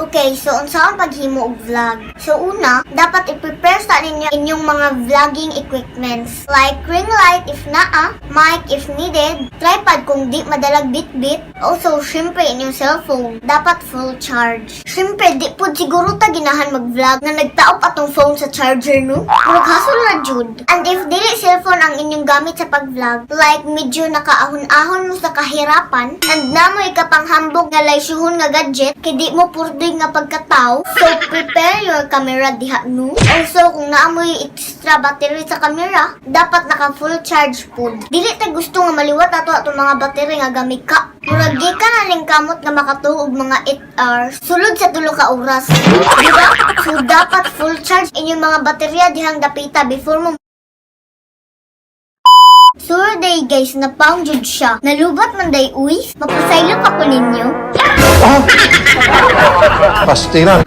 Okay, so unsaon paghimo og vlog? So una, dapat i-prepare sa ninyo inyong mga vlogging equipments like ring light if naa, mic if needed, tripod kung di madalag bit-bit, also syempre inyong cellphone, dapat full charge. Syempre di pud siguro ta ginahan mag-vlog nga nagtaop atong phone sa charger no? Murag hasol na jud. And if dili cellphone ang inyong gamit sa pag-vlog, like medyo nakaahon-ahon mo sa kahirapan, and namoy ka panghambog nga laysyuhon nga gadget, kay di mo purdig nga pagkataw, so prepare your camera diha no. Also kung naamoy extra battery sa camera, dapat naka full charge pud. Dili ta gusto nga maliwat ato atong mga battery nga gamit ka. Murag di ka na ning kamot nga makatuog mga 8 hours sulod sa 3 ka oras. Diba? So dapat full charge inyong mga baterya dihang dapita before mo. Sure day guys, napaong jud siya. Nalubat man day uy. Mapasaylo pa ko ninyo. Pastiran.